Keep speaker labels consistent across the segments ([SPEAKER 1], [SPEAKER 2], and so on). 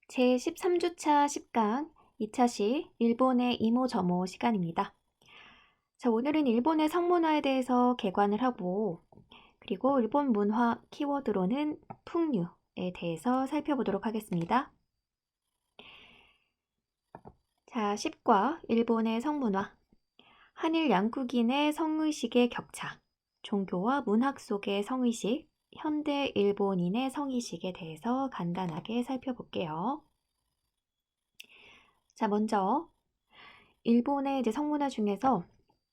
[SPEAKER 1] 제13주차 10강 2차시 일본의 이모저모 시간입니다. 자, 오늘은 일본의 성문화에 대해서 개관을 하고 그리고 일본 문화 키워드로는 풍류에 대해서 살펴보도록 하겠습니다. 자, 10과 일본의 성문화, 한일 양국인의 성의식의 격차, 종교와 문학 속의 성의식, 현대 일본인의 성의식에 대해서 간단하게 살펴볼게요. 자, 먼저 일본의 이제 성문화 중에서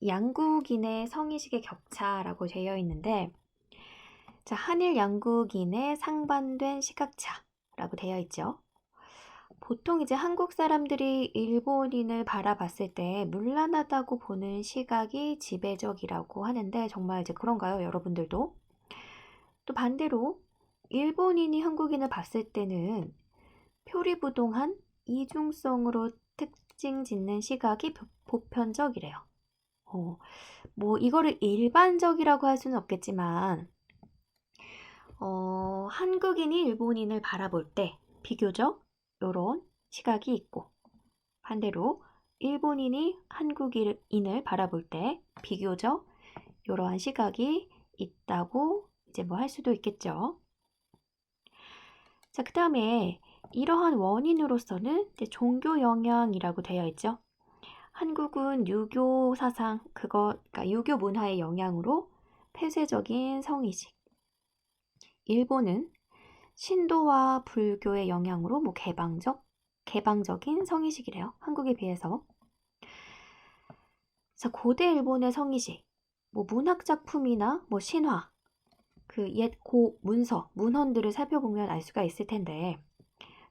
[SPEAKER 1] 양국인의 성의식의 격차라고 되어 있는데, 자, 한일 양국인의 상반된 시각차라고 되어 있죠. 보통 이제 한국 사람들이 일본인을 바라봤을 때 문란하다고 보는 시각이 지배적이라고 하는데 정말 이제 그런가요, 여러분들도? 또 반대로 일본인이 한국인을 봤을 때는 표리부동한 이중성으로 특징 짓는 시각이 보편적이래요. 뭐 이거를 일반적이라고 할 수는 없겠지만 한국인이 일본인을 바라볼 때 비교적 이런 시각이 있고, 반대로 일본인이 한국인을 바라볼 때 비교적 이러한 시각이 있다고 이제 뭐 할 수도 있겠죠. 자, 그 다음에 이러한 원인으로서는 이제 종교 영향이라고 되어 있죠. 한국은 유교 사상, 그러니까 유교 문화의 영향으로 폐쇄적인 성의식. 일본은 신도와 불교의 영향으로 뭐 개방적인 성의식이래요. 한국에 비해서. 자, 고대 일본의 성의식, 뭐 문학 작품이나 뭐 신화, 그 옛 고 문서, 문헌들을 살펴보면 알 수가 있을 텐데,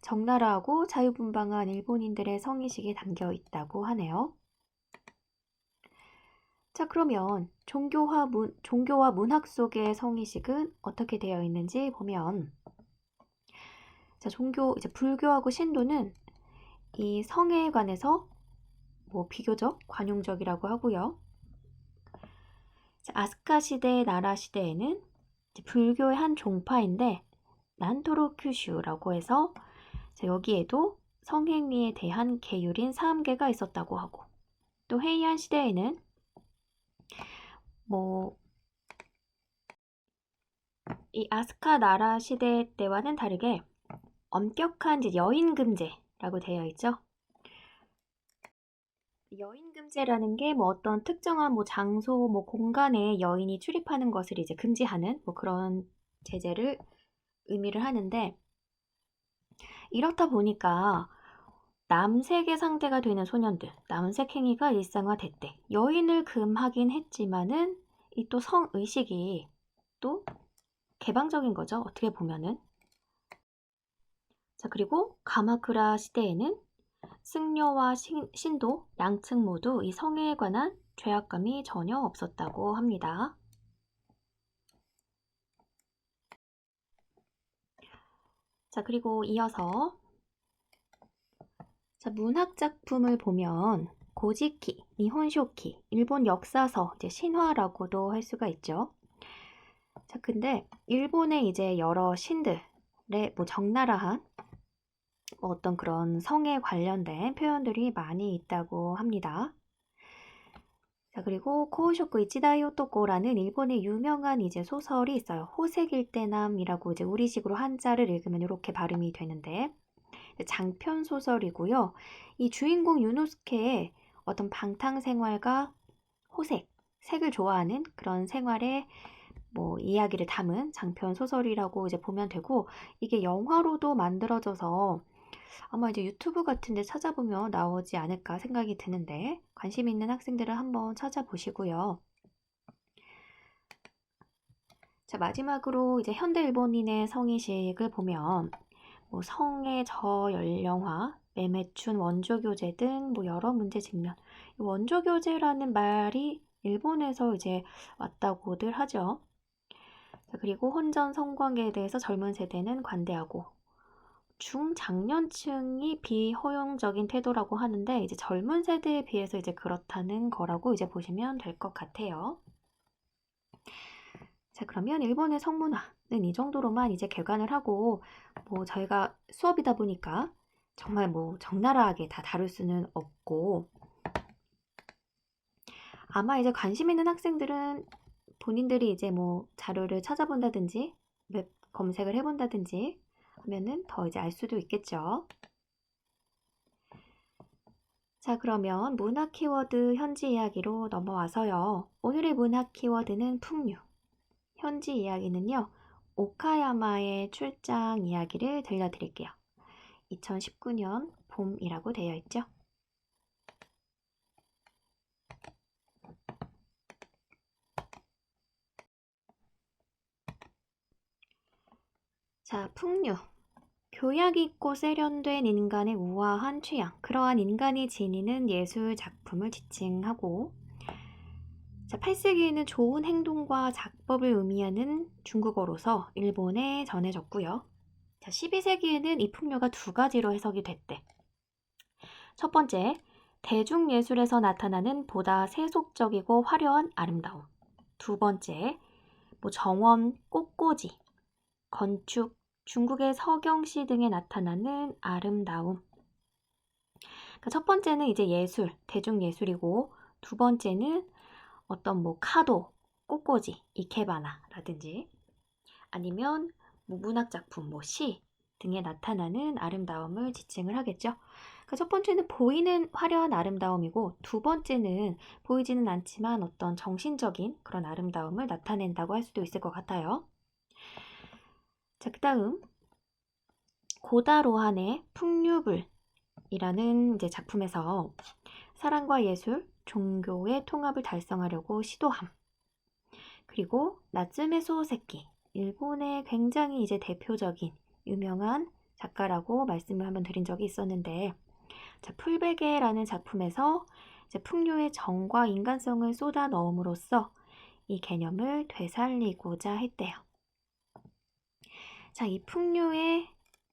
[SPEAKER 1] 적나라하고 자유분방한 일본인들의 성의식이 담겨 있다고 하네요. 자, 그러면 종교와 문학 속의 성의식은 어떻게 되어 있는지 보면, 자, 이제 불교하고 신도는 이 성에 관해서 뭐 비교적 관용적이라고 하고요. 자, 아스카 시대, 나라 시대에는 불교의 한 종파인데 난토로 큐슈라고 해서 여기에도 성행위에 대한 계율인 사암계가 있었다고 하고, 또 헤이안 시대에는 뭐 이 아스카 나라 시대 때와는 다르게 엄격한 이제 여인금제라고 되어 있죠. 여인금제라는 게 뭐 어떤 특정한 뭐 장소, 뭐 공간에 여인이 출입하는 것을 이제 금지하는 뭐 그런 제재를 의미를 하는데, 이렇다 보니까 남색의 상대가 되는 소년들, 남색 행위가 일상화됐대. 여인을 금하긴 했지만은 이 또 성의식이 또 개방적인 거죠. 어떻게 보면은. 자, 그리고 가마쿠라 시대에는 승려와 신도 양측 모두 이 성에 관한 죄악감이 전혀 없었다고 합니다. 자, 그리고 이어서 자, 문학 작품을 보면 고지키, 니혼쇼키, 일본 역사서, 이제 신화라고도 할 수가 있죠. 자, 근데 일본의 이제 여러 신들의 뭐 적나라한 뭐 어떤 그런 성에 관련된 표현들이 많이 있다고 합니다. 자, 그리고 코우쇼쿠 이치다이 오토코라는 일본의 유명한 이제 소설이 있어요. 호색일대남이라고 이제 우리식으로 한자를 읽으면 이렇게 발음이 되는데, 장편 소설이고요. 이 주인공 유노스케의 어떤 방탕 생활과 색을 좋아하는 그런 생활의 뭐 이야기를 담은 장편 소설이라고 이제 보면 되고, 이게 영화로도 만들어져서 아마 이제 유튜브 같은 데 찾아보면 나오지 않을까 생각이 드는데, 관심 있는 학생들은 한번 찾아보시고요. 자, 마지막으로 이제 현대 일본인의 성의식을 보면 뭐 성의 저연령화, 매매춘 원조교제 등 뭐 여러 문제 직면. 원조교제라는 말이 일본에서 이제 왔다고들 하죠. 자, 그리고 혼전 성관계에 대해서 젊은 세대는 관대하고, 중장년층이 비허용적인 태도라고 하는데 이제 젊은 세대에 비해서 이제 그렇다는 거라고 이제 보시면 될 것 같아요. 자, 그러면 일본의 성문화는 이 정도로만 이제 개관을 하고, 뭐 저희가 수업이다 보니까 정말 뭐 적나라하게 다 다룰 수는 없고, 아마 이제 관심 있는 학생들은 본인들이 이제 뭐 자료를 찾아본다든지 웹 검색을 해본다든지 하면은 더 이제 알 수도 있겠죠. 자, 그러면 문학 키워드 현지 이야기로 넘어와서요. 오늘의 문학 키워드는 풍류. 현지 이야기는요. 오카야마의 출장 이야기를 들려드릴게요. 2019년 봄이라고 되어 있죠. 자, 풍류. 교양 있고 세련된 인간의 우아한 취향, 그러한 인간이 지니는 예술 작품을 지칭하고, 자, 8세기에는 좋은 행동과 작법을 의미하는 중국어로서 일본에 전해졌고요. 자, 12세기에는 이 풍류가 두 가지로 해석이 됐대. 첫 번째, 대중예술에서 나타나는 보다 세속적이고 화려한 아름다움. 두 번째, 정원, 꽃꽂이, 건축, 중국의 서경시 등에 나타나는 아름다움. 그러니까 첫 번째는 이제 예술, 대중예술이고, 두 번째는 어떤 카도, 꽃꽂이, 이케바나라든지 아니면 문학작품, 시 등에 나타나는 아름다움을 지칭을 하겠죠. 그러니까 첫 번째는 보이는 화려한 아름다움이고, 두 번째는 보이지는 않지만 어떤 정신적인 그런 아름다움을 나타낸다고 할 수도 있을 것 같아요. 자, 그 다음 고다로한의 풍류불이라는 이제 작품에서 사랑과 예술, 종교의 통합을 달성하려고 시도함. 그리고 나츠메 소세키, 일본의 굉장히 이제 대표적인 유명한 작가라고 말씀을 한번 드린 적이 있었는데, 자, 풀베개라는 작품에서 이제 풍류의 정과 인간성을 쏟아 넣음으로써 이 개념을 되살리고자 했대요. 자, 이 풍류에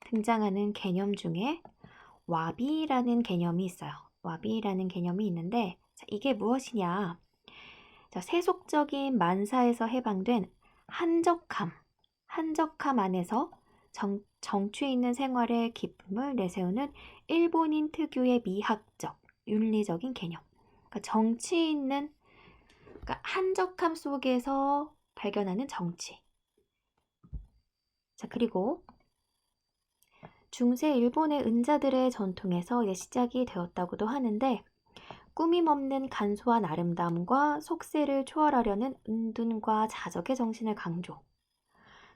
[SPEAKER 1] 등장하는 개념 중에 와비라는 개념이 있어요. 와비라는 개념이 있는데, 자, 이게 무엇이냐? 자, 세속적인 만사에서 해방된 한적함 안에서 정취 있는 생활의 기쁨을 내세우는 일본인 특유의 미학적, 윤리적인 개념. 그러니까 정치 있는, 그러니까 한적함 속에서 발견하는 정치. 자, 그리고 중세 일본의 은자들의 전통에서 이제 시작이 되었다고도 하는데, 꾸밈 없는 간소한 아름다움과 속세를 초월하려는 은둔과 자적의 정신을 강조.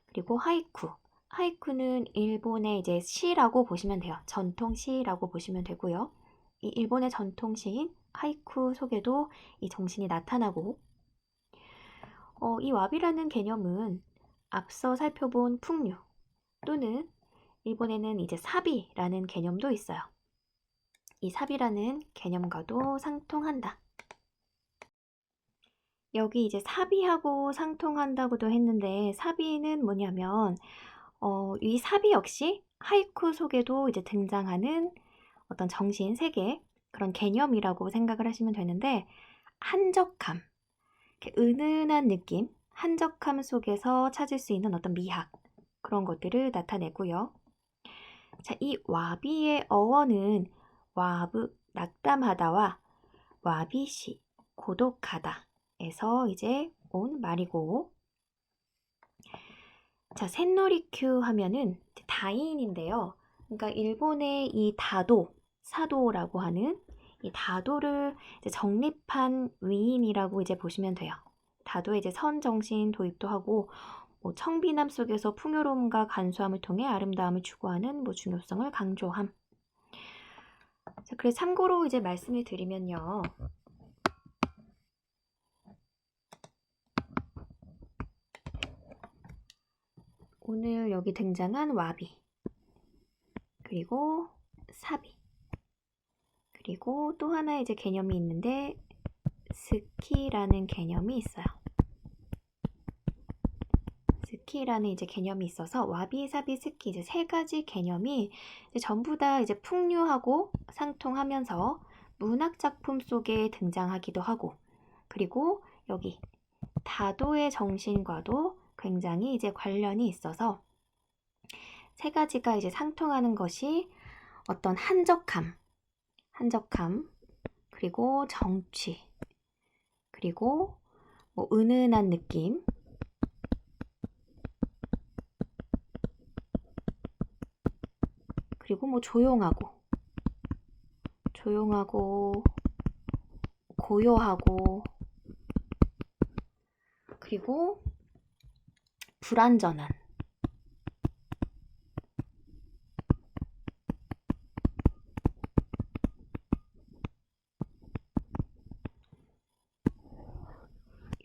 [SPEAKER 1] 그리고 하이쿠. 하이쿠는 일본의 이제 시라고 보시면 돼요. 전통 시라고 보시면 되고요. 이 일본의 전통 시인 하이쿠 속에도 이 정신이 나타나고, 이 와비라는 개념은 앞서 살펴본 풍류 또는 일본에는 이제 사비라는 개념도 있어요. 이 사비라는 개념과도 상통한다. 여기 이제 사비하고 상통한다고도 했는데, 사비는 뭐냐면 이 사비 역시 하이쿠 속에도 이제 등장하는 어떤 정신 세계, 그런 개념이라고 생각을 하시면 되는데, 한적함, 이렇게 은은한 느낌, 한적함 속에서 찾을 수 있는 어떤 미학, 그런 것들을 나타내고요. 자, 이 와비의 어원은 와브, 낙담하다와 와비시, 고독하다에서 이제 온 말이고, 자, 센노리큐 하면은 다인인데요. 그러니까 일본의 이 다도, 사도라고 하는 이 다도를 이제 정립한 위인이라고 이제 보시면 돼요. 다도에 이제 선정신 도입도 하고, 청비남 속에서 풍요로움과 간소함을 통해 아름다움을 추구하는 중요성을 강조함. 자, 그래서 참고로 이제 말씀을 드리면요. 오늘 여기 등장한 와비, 그리고 사비, 그리고 또 하나 이제 개념이 있는데 스키라는 개념이 있어요. 스키라는 이제 개념이 있어서 와비, 사비, 스키 이제 세 가지 개념이 이제 전부 다 이제 풍류하고 상통하면서 문학 작품 속에 등장하기도 하고, 그리고 여기 다도의 정신과도 굉장히 이제 관련이 있어서 세 가지가 이제 상통하는 것이 어떤 한적함, 그리고 정취, 그리고 뭐 은은한 느낌, 그리고 뭐 조용하고, 고요하고, 그리고 불완전한,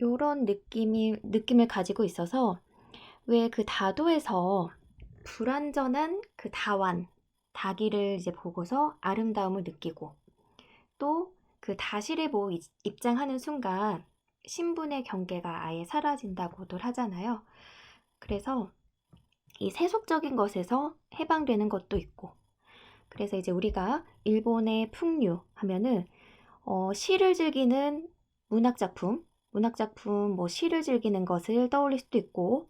[SPEAKER 1] 요런 느낌을 가지고 있어서 왜 그 다도에서 불완전한 그 다기를 이제 보고서 아름다움을 느끼고 또 그 다시를 보고 입장하는 순간 신분의 경계가 아예 사라진다고도 하잖아요. 그래서 이 세속적인 것에서 해방되는 것도 있고 그래서 이제 우리가 일본의 풍류 하면은 시를 즐기는 문학작품 뭐 시를 즐기는 것을 떠올릴 수도 있고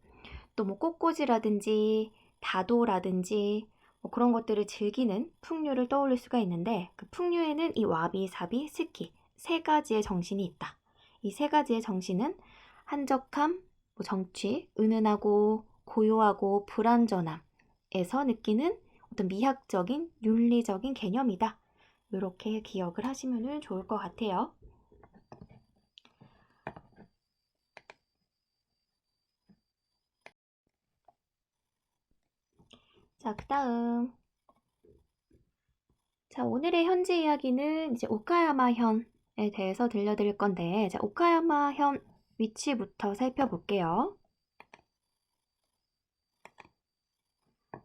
[SPEAKER 1] 또 뭐 꽃꽂이라든지 다도라든지 뭐 그런 것들을 즐기는 풍류를 떠올릴 수가 있는데 그 풍류에는 이 와비, 사비, 스키 세 가지의 정신이 있다. 이 세 가지의 정신은 한적함, 뭐 정취, 은은하고 고요하고 불완전함에서 느끼는 어떤 미학적인 윤리적인 개념이다. 이렇게 기억을 하시면 좋을 것 같아요. 자, 그 다음. 자, 오늘의 현지 이야기는 이제 오카야마현에 대해서 들려드릴 건데, 자, 오카야마현 위치부터 살펴볼게요.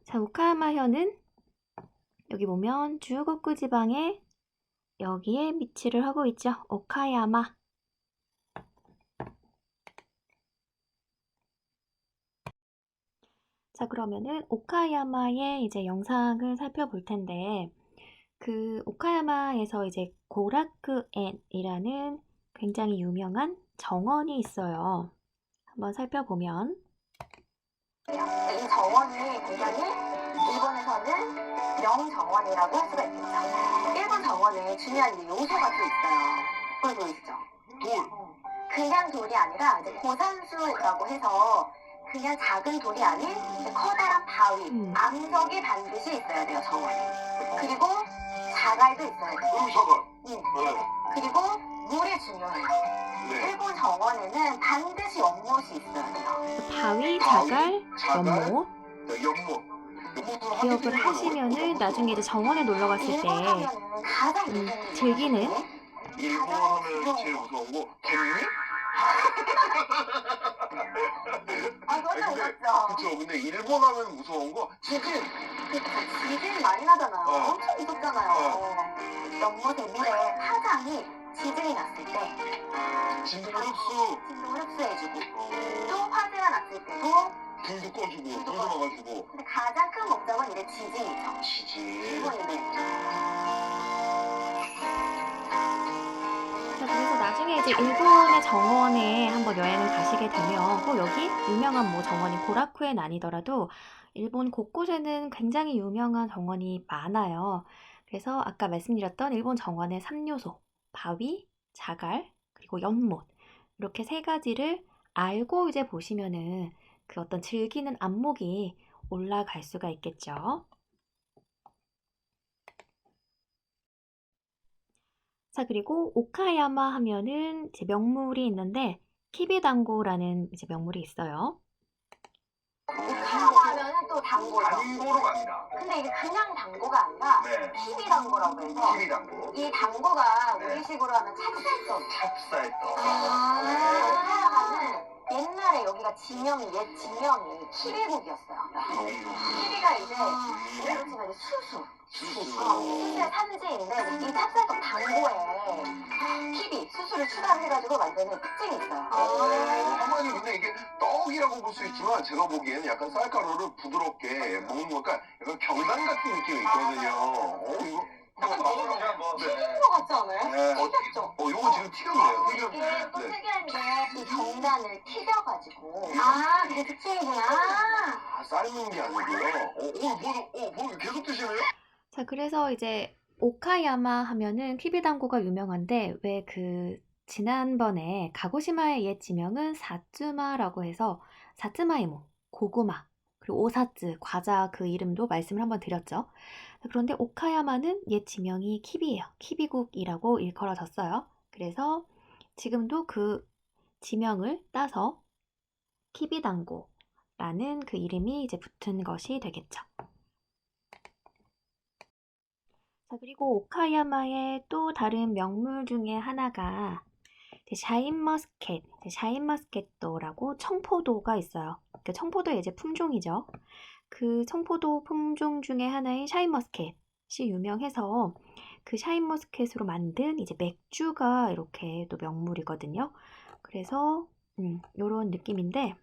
[SPEAKER 1] 자, 오카야마현은 여기 보면 주거쿠 지방에 여기에 위치를 하고 있죠. 오카야마. 자, 그러면은 오카야마의 이제 영상을 살펴볼 텐데, 그 오카야마에서 이제 고라크엔이라는 굉장히 유명한 정원이 있어요. 한번 살펴보면
[SPEAKER 2] 이 정원이 굉장히 일본에서는 명정원이라고 할 수가 있겠죠. 일본 정원에 중요한 요소가 또 있어요. 돌 보이시죠?
[SPEAKER 3] 돌.
[SPEAKER 2] 그냥 돌이 아니라 이제 고산수라고 해서 그냥 작은 돌이 아닌 이제 커다란 바위, 암석이 반드시 있어야 돼요, 정원에. 그리고 자갈도 있어야 돼요.
[SPEAKER 3] 사갈.
[SPEAKER 2] 그리고 물이 중요해요.
[SPEAKER 3] 네.
[SPEAKER 2] 일본 정원에는 반드시 연못이 있어야 돼요.
[SPEAKER 1] 바위, 자갈, 연못
[SPEAKER 3] 연못.
[SPEAKER 1] 기억을 하시면은 나중에 이제 정원에 놀러 갔을 때
[SPEAKER 2] 일본 하면은 가장 무서운
[SPEAKER 1] 즐기는
[SPEAKER 3] 일본 하면 제일 무서운 거 개미?
[SPEAKER 2] 아, 너무
[SPEAKER 3] 근데
[SPEAKER 2] 무섭죠?
[SPEAKER 3] 그쵸. 근데 일본 하면 무서운 거 지진.
[SPEAKER 2] 지진이 많이 나잖아요.
[SPEAKER 3] 어.
[SPEAKER 2] 엄청 무섭잖아요. 연못의 물에 파장이 지진이 났을 때
[SPEAKER 3] 진동 흡수.
[SPEAKER 2] 진동을 흡수해주고 또 화재가 났을 때도
[SPEAKER 3] 불도 꺼주고 불도 막아주고.
[SPEAKER 2] 근데 가장 큰 목적은 이제 지진이죠.
[SPEAKER 3] 지진.
[SPEAKER 2] 일본인들.
[SPEAKER 1] 자, 그래서 나중에 이제 일본의 정원에 한번 여행을 가시게 되면 꼭 여기 유명한 뭐 정원이 고라쿠엔 아니더라도 일본 곳곳에는 굉장히 유명한 정원이 많아요. 그래서 아까 말씀드렸던 일본 정원의 3요소 바위, 자갈, 그리고 연못 이렇게 세 가지를 알고 이제 보시면은 그 어떤 즐기는 안목이 올라갈 수가 있겠죠. 자, 그리고 오카야마 하면은 이제 명물이 있는데 키비당고라는 이제 명물이 있어요.
[SPEAKER 2] 오카야마 하면은 또 당고죠.
[SPEAKER 3] 당고로 갑니다.
[SPEAKER 2] 근데 이게 그냥 당고가 아니라
[SPEAKER 3] 네.
[SPEAKER 2] 키비 당고라고 해서
[SPEAKER 3] 키비 당고.
[SPEAKER 2] 이 당고가
[SPEAKER 3] 네.
[SPEAKER 2] 우리식으로 하면 찹쌀떡.
[SPEAKER 3] 찹쌀떡.
[SPEAKER 2] 오카야마는 옛날에 여기가 옛 지명이 키비국이었어요. 키비가 이제 우리로 치면 이제 수수의 산지인데 이 찹쌀떡 당고에 키비, 수수를 추가를 해가지고 만드는 특징이 있어요.
[SPEAKER 3] 어머니 근데 이게 떡이라고 볼 수 있지만 제가 보기에는 약간 쌀가루를 부드럽게 먹는 거니까 약간 경단 같은 느낌이 있거든요. 이거
[SPEAKER 2] 약간
[SPEAKER 3] 네.
[SPEAKER 2] 튀긴 거 같지 않아요?
[SPEAKER 3] 네.
[SPEAKER 2] 튀겼죠?
[SPEAKER 3] 이거 지금 튀겼네요.
[SPEAKER 2] 이게 또
[SPEAKER 3] 네.
[SPEAKER 2] 특이한 게 이 경단을 튀겨가지고 그게 특징이구나.
[SPEAKER 3] 삶은 게 아니고요. 계속 드시네요?
[SPEAKER 1] 자, 그래서 이제 오카야마 하면은 키비단고가 유명한데 왜 그 지난번에 가고시마의 옛 지명은 사츠마라고 해서 사츠마이모, 고구마, 그리고 오사츠, 과자 그 이름도 말씀을 한번 드렸죠. 그런데 오카야마는 옛 지명이 키비예요. 키비국이라고 일컬어졌어요. 그래서 지금도 그 지명을 따서 키비단고라는 그 이름이 이제 붙은 것이 되겠죠. 자, 그리고 오카야마의 또 다른 명물 중에 하나가 샤인머스켓, 샤인머스켓도라고 청포도가 있어요. 그 청포도의 이제 품종이죠. 그 청포도 품종 중에 하나인 샤인머스켓이 유명해서 그 샤인머스켓으로 만든 이제 맥주가 이렇게 또 명물이거든요. 그래서 요런 느낌인데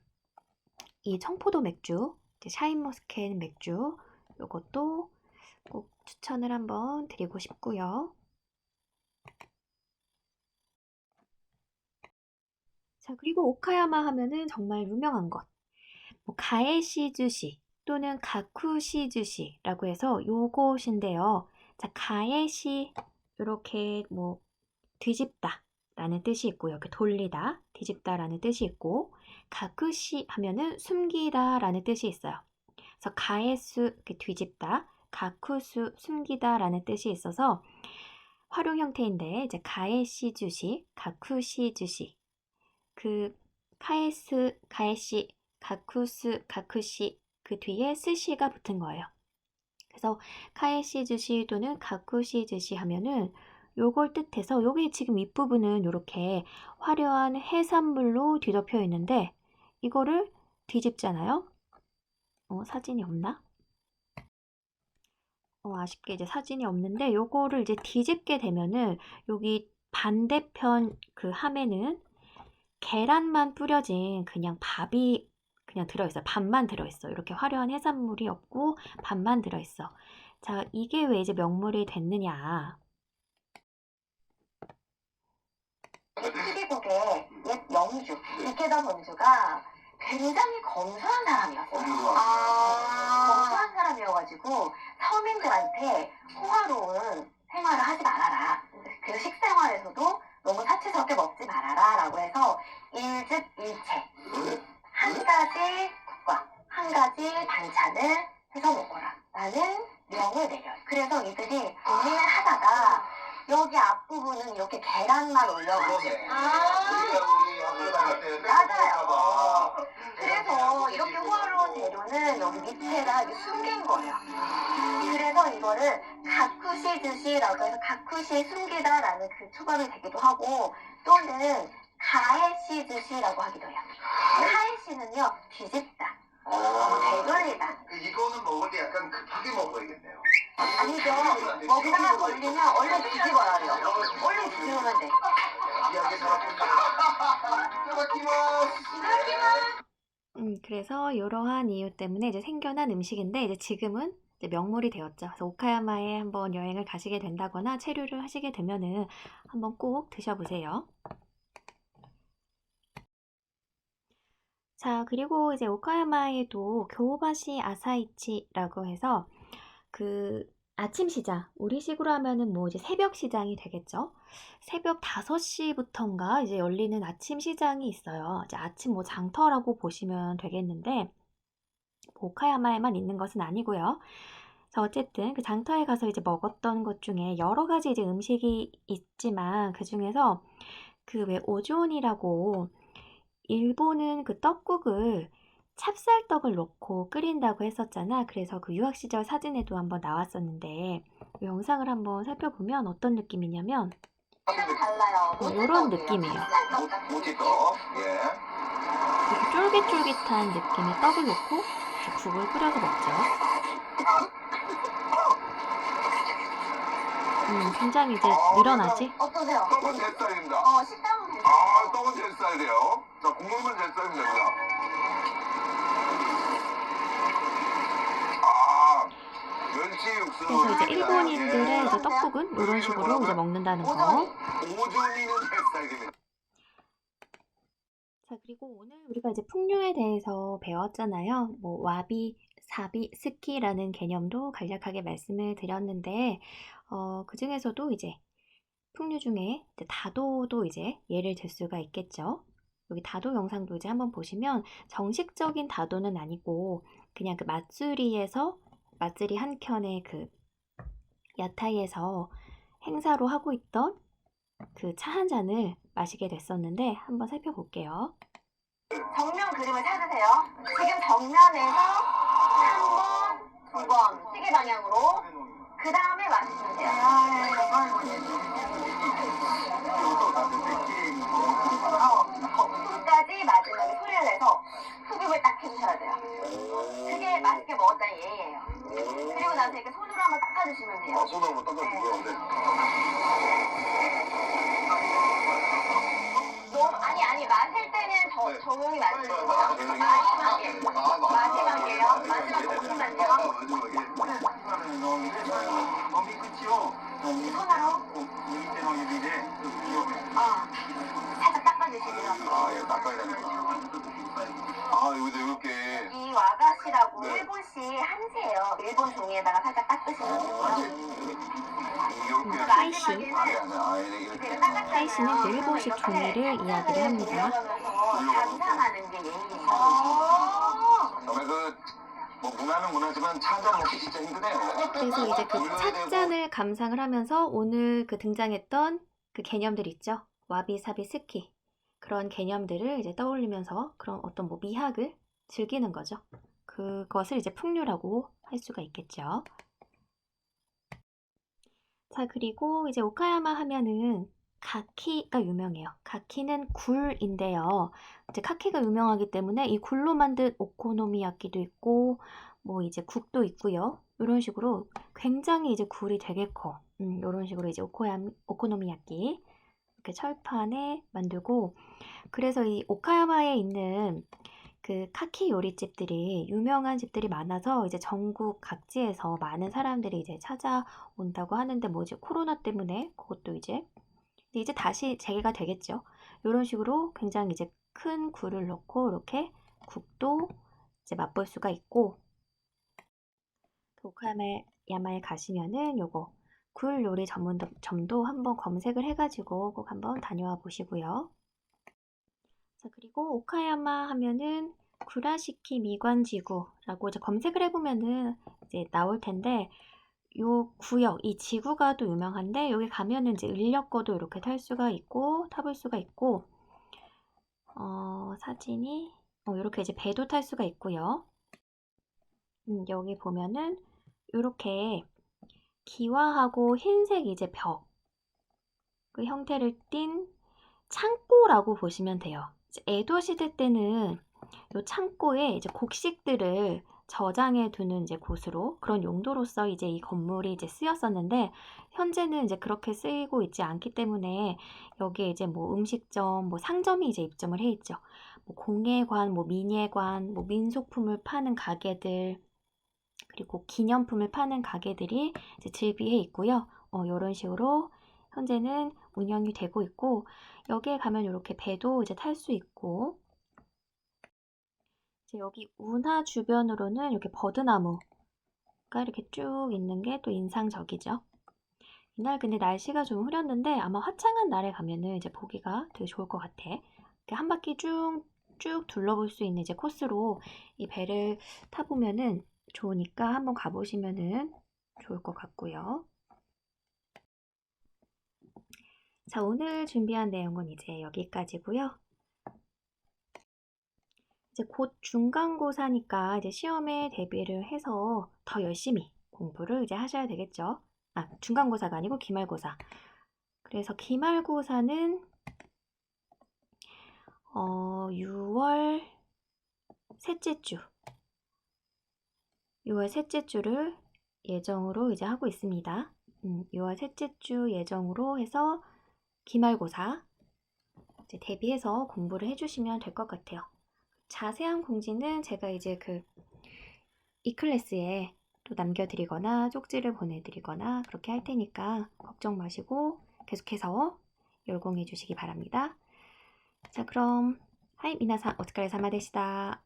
[SPEAKER 1] 이 청포도 맥주, 이제 샤인머스켓 맥주 요것도 꼭 추천을 한번 드리고 싶고요. 자, 그리고 오카야마 하면은 정말 유명한 것. 뭐 가에시주시 또는 가쿠시주시라고 해서 요것인데요. 자, 가에시 이렇게 뭐 뒤집다 라는 뜻이 있고 이렇게 돌리다, 뒤집다 라는 뜻이 있고 가쿠시 하면은 숨기다 라는 뜻이 있어요. 그래서 가에수 이렇게 뒤집다, 가쿠수 숨기다 라는 뜻이 있어서 활용 형태인데 이제 가에시주시, 가쿠시주시 그 카에스, 가에시, 가쿠스, 가쿠시 그 뒤에 스시가 붙은 거예요. 그래서 카에시 주시 또는 가쿠시 주시 하면은 요걸 뜻해서 여기 지금 윗부분은 이렇게 화려한 해산물로 뒤덮여 있는데 이거를 뒤집잖아요. 사진이 없나? 아쉽게 이제 사진이 없는데 요거를 이제 뒤집게 되면은 여기 반대편 그 함에는 계란만 뿌려진 그냥 밥이 그냥 들어있어요. 밥만 들어있어. 이렇게 화려한 해산물이 없고 밥만 들어있어. 자, 이게 왜 이제 명물이 됐느냐.
[SPEAKER 2] TV국의 옛 영주 이케다 본주가 굉장히 검소한 사람이었어요. 검소한 사람이어가지고 서민들한테 호화로운 생활을 하지 말아라. 그리고 식생활에서도 너무 사치스럽게 먹지 말아라 라고 해서 일즉일체 한 가지 국과 한 가지 반찬을 해서 먹어라 라는 명을 내려요. 그래서 이들이 고민을 하다가 여기 앞부분은 이렇게 계란만 올려가지고 맞아요. 그래서 이렇게 호화로운 재료는 여기 밑에다 이렇게 숨긴 거예요. 그래서 이거를 가쿠시주시라고 해서 가쿠시 숨기다라는 그 초감이 되기도 하고 또는 가에시주시라고 하기도 해요. 가에시는요 뒤집다, 되돌리다.
[SPEAKER 3] 이거는 먹을 때 약간 급하게 먹어야겠네요.
[SPEAKER 2] 아니죠. 먹다가 걸리면 얼른 뒤집어야 돼요. 얼른 뒤집으면 돼.
[SPEAKER 3] 이야기 잘하셨네요.
[SPEAKER 1] 그래서 이러한 이유 때문에 이제 생겨난 음식인데 이제 지금은 이제 명물이 되었죠. 그래서 오카야마에 한번 여행을 가시게 된다거나 체류를 하시게 되면은 한번 꼭 드셔보세요. 자, 그리고 이제 오카야마에도 교바시 아사이치라고 해서 그 아침 시장, 우리식으로 하면은 뭐 이제 새벽 시장이 되겠죠. 새벽 5시부터인가 이제 열리는 아침 시장이 있어요. 이제 아침 뭐 장터라고 보시면 되겠는데 오카야마에만 있는 것은 아니고요. 자, 어쨌든 그 장터에 가서 이제 먹었던 것 중에 여러 가지 이제 음식이 있지만 그 중에서 그 왜 오존이라고 일본은 그 떡국을 찹쌀떡을 넣고 끓인다고 했었잖아. 그래서 그 유학 시절 사진에도 한번 나왔었는데 이 영상을 한번 살펴보면 어떤 느낌이냐면
[SPEAKER 2] 달라요.
[SPEAKER 1] 이런 느낌이에요.
[SPEAKER 3] 모찌떡. 예.
[SPEAKER 1] 이렇게 쫄깃쫄깃한 느낌의 떡을 넣고 이렇게 국을 끓여서 먹죠. 굉장히 이제 늘어나지?
[SPEAKER 2] 어떠세요?
[SPEAKER 3] 떡은 제 스타일입니다.
[SPEAKER 2] 식당은 괜찮아요.
[SPEAKER 3] 떡은 제 스타일이에요. 자, 국물만 제 스타일이면 됩니다. 멸치 육수.
[SPEAKER 1] 그래서 이제 일본인들의 이제 떡국은 이런 식으로 이제 먹는다는 거.
[SPEAKER 3] 오존이는 제 스타일입니다.
[SPEAKER 1] 자, 그리고 오늘 우리가 이제 풍류에 대해서 배웠잖아요. 뭐 와비, 사비, 스키라는 개념도 간략하게 말씀을 드렸는데, 그 중에서도 이제 풍류 중에 이제 다도도 이제 예를 들 수가 있겠죠. 여기 다도 영상도 이제 한번 보시면 정식적인 다도는 아니고 그냥 그 마쓰리에서 마쓰리 한 켠의 그 야타이에서 행사로 하고 있던 그 차 한 잔을 마시게 됐었는데 한번 살펴볼게요.
[SPEAKER 2] 정면 그림을 찾으세요. 지금 정면에서 3번, 2번 시계 방향으로 그 다음에 마시면 돼요. 거품까지 마지막에 소리를 내서 흡입을 딱 해주셔야 돼요. 그게 맛있게 먹었다는 예의예요. 그리고 나서 이렇게 손으로 한번 닦아주시면 돼요.
[SPEAKER 3] 손으로 한번 닦아주고요. 네.
[SPEAKER 2] 아니 마실 때는 조용히 마시고
[SPEAKER 3] 마지막에.
[SPEAKER 2] 마지막이에요. 마지막 조금만요. 손으로 살짝 닦아주시고요.
[SPEAKER 3] 예, 닦아야 되는구나. 여기도 이렇게.
[SPEAKER 2] 이 와가시라고 일본식 한세예요. 일본 종이에다가 살짝 닦으시면 되고요.
[SPEAKER 1] 하이시.
[SPEAKER 2] 하이시는
[SPEAKER 1] 하이시는 일본식 종이를 이야기를 합니다.
[SPEAKER 2] 감상하는 게 예의예요.
[SPEAKER 3] 정말 문화는 문화지만 차 한잔 먹기 진짜 힘드네요.
[SPEAKER 1] 그래서 이제 그 찻잔을 감상을 하면서 오늘 그 등장했던 그 개념들 있죠. 와비, 사비, 스키. 그런 개념들을 이제 떠올리면서 그런 어떤 뭐 미학을 즐기는 거죠. 그것을 이제 풍류라고 할 수가 있겠죠. 자, 그리고 이제 오카야마 하면은 가키가 유명해요. 가키는 굴인데요. 이제 카키가 유명하기 때문에 이 굴로 만든 오코노미야끼도 있고, 뭐 이제 국도 있고요. 이런 식으로 굉장히 이제 굴이 되게 커. 이런 식으로 이제 오코노미야끼 이렇게 철판에 만들고, 그래서 이 오카야마에 있는 그 카키 요리집들이 유명한 집들이 많아서 이제 전국 각지에서 많은 사람들이 이제 찾아온다고 하는데 뭐지 코로나 때문에 그것도 이제 다시 재개가 되겠죠. 이런 식으로 굉장히 이제 큰 굴을 넣고 이렇게 국도 이제 맛볼 수가 있고 그 오카야마에 가시면은 요거 굴 요리 전문점도 한번 검색을 해가지고 꼭 한번 다녀와 보시고요. 자, 그리고 오카야마 하면은 구라시키 미관지구라고 이제 검색을 해보면은 이제 나올 텐데 요 구역, 이 지구가 또 유명한데 여기 가면은 이제 인력거도 이렇게 탈 수가 있고 타볼 수가 있고 사진이 이렇게 이제 배도 탈 수가 있고요. 여기 보면은 이렇게 기와하고 흰색 이제 벽 그 형태를 띤 창고라고 보시면 돼요. 에도 시대 때는 이 창고에 이제 곡식들을 저장해 두는 이제 곳으로 그런 용도로서 이제 이 건물이 이제 쓰였었는데 현재는 이제 그렇게 쓰이고 있지 않기 때문에 여기에 이제 뭐 음식점, 뭐 상점이 이제 입점을 해 있죠. 뭐 공예관, 뭐 민예관, 뭐 민속품을 파는 가게들 그리고 기념품을 파는 가게들이 이제 즐비해 있고요. 이런 식으로 현재는 운영이 되고 있고 여기에 가면 이렇게 배도 이제 탈 수 있고 이제 여기 운하 주변으로는 이렇게 버드나무가 이렇게 쭉 있는 게 또 인상적이죠. 이날 근데 날씨가 좀 흐렸는데 아마 화창한 날에 가면은 이제 보기가 되게 좋을 것 같아. 이렇게 한 바퀴 쭉 둘러볼 수 있는 이제 코스로 이 배를 타보면은 좋으니까 한번 가보시면은 좋을 것 같고요. 자, 오늘 준비한 내용은 이제 여기까지고요. 이제 곧 중간고사니까 이제 시험에 대비를 해서 더 열심히 공부를 이제 하셔야 되겠죠. 중간고사가 아니고 기말고사. 그래서 기말고사는 6월 셋째 주 6월 셋째 주를 예정으로 이제 하고 있습니다. 6월 셋째 주 예정으로 해서 기말고사 이제 대비해서 공부를 해주시면 될 것 같아요. 자세한 공지는 제가 이제 이 클래스에 또 남겨드리거나 쪽지를 보내드리거나 그렇게 할 테니까 걱정 마시고 계속해서 열공해 주시기 바랍니다. 자, 그럼 はい、皆さんお疲れ様でした。